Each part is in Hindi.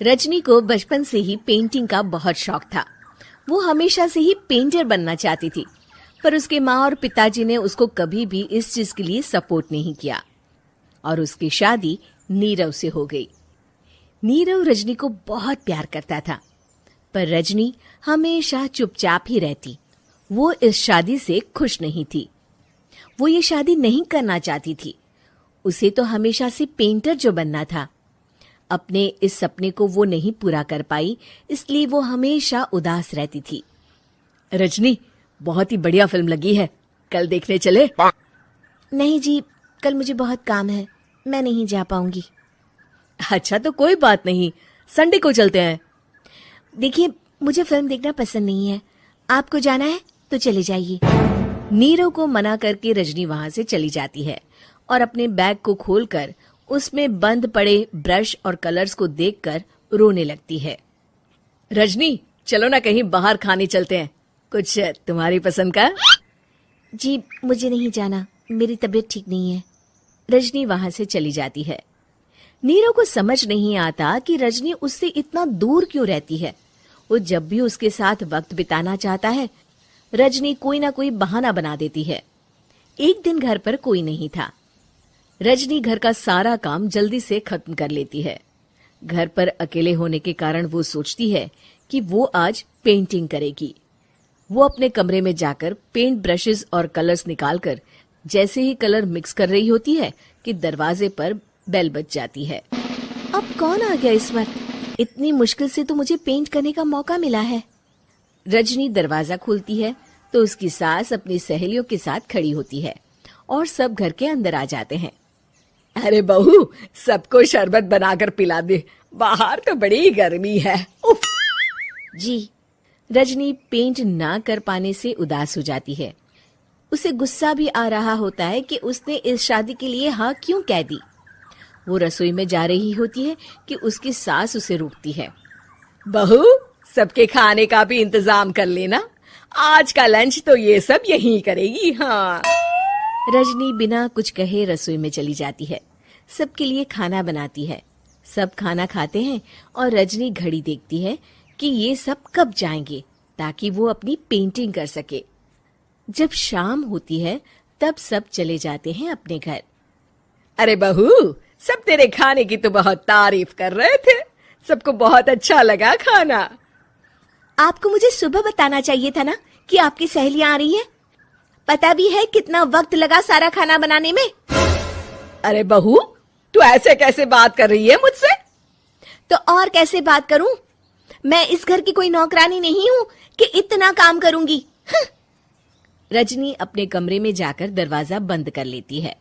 रजनी को बचपन से ही पेंटिंग का बहुत शौक था। वो हमेशा से ही पेंटर बनना चाहती थी, पर उसके माँ और पिताजी ने उसको कभी भी इस चीज के लिए सपोर्ट नहीं किया और उसकी शादी नीरव से हो गई। नीरव रजनी को बहुत प्यार करता था, पर रजनी हमेशा चुपचाप ही रहती। वो इस शादी से खुश नहीं थी। वो ये शादी नहीं करना चाहती थी। उसे तो हमेशा से पेंटर जो बनना था। अपने इस सपने को वो नहीं पूरा कर पाई, इसलिए वो हमेशा उदास रहती थी। रजनी, बहुत ही बढ़िया फिल्म लगी है, कल देखने चले? नहीं जी, कल मुझे बहुत काम है, मैं नहीं जा पाऊंगी। अच्छा तो कोई बात नहीं, संडे को चलते हैं। देखिए, मुझे फिल्म देखना पसंद नहीं है। आपको जाना है तो चले जाइए। नीरव को मना करके रजनी वहां से चली जाती है और अपने बैग को खोलकर उसमें बंद पड़े ब्रश और कलर्स को देखकर रोने लगती है। रजनी, चलो ना कहीं बाहर खाने चलते हैं, कुछ तुम्हारी पसंद का। जी, मुझे नहीं जाना, मेरी तबीयत ठीक नहीं है। रजनी वहां से चली जाती है। नीरव को समझ नहीं आता कि रजनी उससे इतना दूर क्यों रहती है। वो जब भी उसके साथ वक्त बिताना चाहता है, रजनी कोई ना कोई बहाना बना देती है। एक दिन घर पर कोई नहीं था। रजनी घर का सारा काम जल्दी से खत्म कर लेती है। घर पर अकेले होने के कारण वो सोचती है कि वो आज पेंटिंग करेगी। वो अपने कमरे में जाकर पेंट ब्रशेस और कलर्स निकालकर जैसे ही कलर मिक्स कर रही होती है कि दरवाजे पर बेल बज जाती है। अब कौन आ गया इस वक्त? इतनी मुश्किल से तो मुझे पेंट करने का मौका मिला है। रजनी दरवाजा खोलती है तो उसकी सास अपनी सहेलियों के साथ खड़ी होती है और सब घर के अंदर आ जाते हैं। अरे बहू, सबको शरबत बनाकर पिला दे, बाहर तो बड़ी गर्मी है। उफ। जी। रजनी पेंट ना कर पाने से उदास हो जाती है। उसे गुस्सा भी आ रहा होता है कि उसने इस शादी के लिए हाँ क्यों कह दी। वो रसोई में जा रही होती है कि उसकी सास उसे रोकती है। बहू, सबके खाने का भी इंतजाम कर लेना, आज का लंच तो ये सब यहीं करेगी। हाँ। रजनी बिना कुछ कहे रसोई में चली जाती है। सबके लिए खाना बनाती है। सब खाना खाते हैं और रजनी घड़ी देखती है कि ये सब कब जाएंगे ताकि वो अपनी पेंटिंग कर सके। जब शाम होती है तब सब चले जाते हैं अपने घर। अरे बहू, सब तेरे खाने की तो बहुत तारीफ कर रहे थे, सबको बहुत अच्छा लगा खाना। आपको मुझे सुबह बताना चाहिए था ना कि आपकी सहेलियां आ रही हैं। पता भी है कितना वक्त लगा सारा खाना बनाने में। अरे बहू, तू ऐसे कैसे बात कर रही है मुझसे? तो और कैसे बात करूं? मैं इस घर की कोई नौकरानी नहीं हूं कि इतना काम करूंगी। रजनी अपने कमरे में जाकर दरवाजा बंद कर लेती है।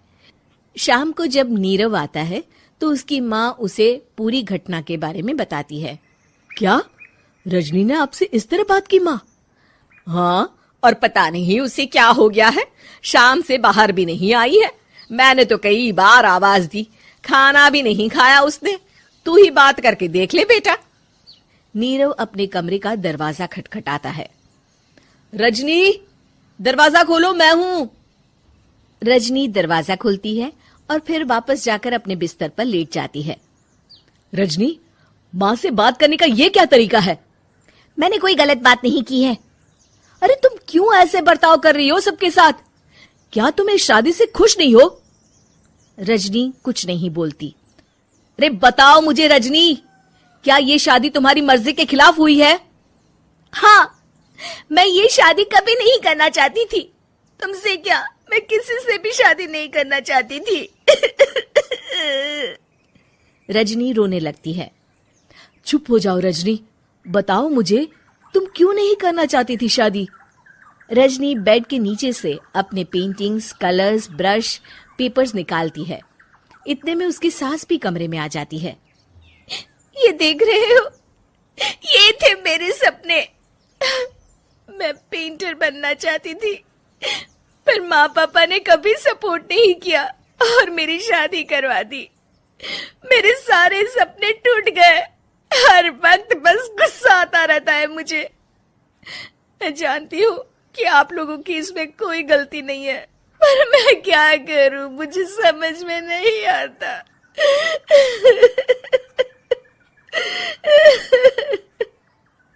शाम को जब नीरव आता है तो उसकी माँ उसे पूरी घटना के बारे में बताती है। क्या रजनी ने आपसे इस तरह बात की माँ? हाँ, और पता नहीं उसे क्या हो गया है, शाम से बाहर भी नहीं आई है। मैंने तो कई बार आवाज दी, खाना भी नहीं खाया उसने। तू ही बात करके देख ले बेटा। नीरव अपने कमरे का दरवाजा खटखटाता है। रजनी, दरवाजा खोलो, मैं हूं। रजनी दरवाजा खोलती है और फिर वापस जाकर अपने बिस्तर पर लेट जाती है। रजनी, माँ से बात करने का ये क्या तरीका है? मैंने कोई गलत बात नहीं की है। अरे तुम क्यों ऐसे बर्ताव कर रही हो सबके साथ? क्या तुम इस शादी से खुश नहीं हो? रजनी कुछ नहीं बोलती। अरे बताओ मुझे रजनी, क्या ये शादी तुम्हारी मर्जी के खिलाफ हुई है? हाँ, मैं ये शादी कभी नहीं करना चाहती थी। तुमसे क्या, मैं किसी से भी शादी नहीं करना चाहती थी। रजनी रोने लगती है। चुप हो जाओ रजनी, बताओ मुझे, तुम क्यों नहीं करना चाहती थी शादी? रजनी बेड के नीचे से अपने पेंटिंग्स, कलर्स, ब्रश, पेपर्स निकालती है। इतने में उसकी सास भी कमरे में आ जाती है। ये देख रहे हो, ये थे मेरे सपने। मैं पेंटर बनना चाहती थी, पर माँ पापा ने कभी सपोर्ट नहीं किया और मेरी शादी करवा दी। मेरे सारे सपने टूट गए। हर वक्त बस गुस्सा आता रहता है मुझे। मैं जानती हूँ कि आप लोगों की इसमें कोई गलती नहीं है, पर मैं क्या करूं, मुझे समझ में नहीं आता।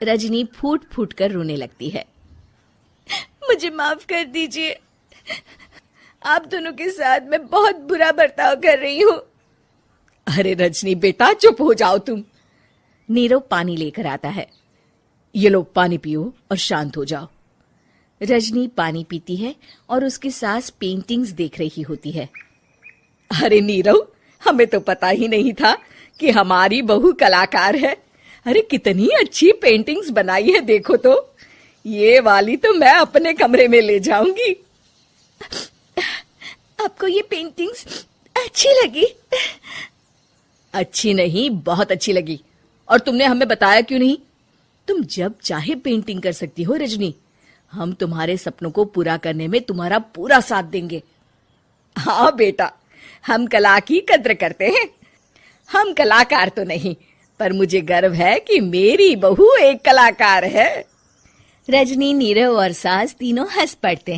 रजनी फूट फूट कर रोने लगती है। मुझे माफ कर दीजिए, आप दोनों के साथ मैं बहुत बुरा बर्ताव कर रही हूँ। अरे रजनी बेटा, चुप हो जाओ तुम। नीरव पानी लेकर आता है। ये लो पानी पियो और शांत हो जाओ। रजनी पानी पीती है और उसकी सास पेंटिंग्स देख रही होती है। अरे नीरव, हमें तो पता ही नहीं था कि हमारी बहू कलाकार है। अरे कितनी अच्छी पेंटिंग्स बनाई है, देखो तो। ये वाली तो मैं अपने कमरे में ले जाऊंगी। आपको ये पेंटिंग्स अच्छी लगी? अच्छी नहीं, बहुत अच्छी लगी। और तुमने हमें बताया क्यों नहीं? तुम जब चाहे पेंटिंग कर सकती हो रजनी। हम तुम्हारे सपनों को पूरा करने में तुम्हारा पूरा साथ देंगे। हाँ बेटा, हम कला की कद्र करते हैं। हम कलाकार तो नहीं, पर मुझे गर्व है कि मेरी बहू एक कलाकार है। रजनी, नीरव और सास तीनों हंस पड़ते हैं।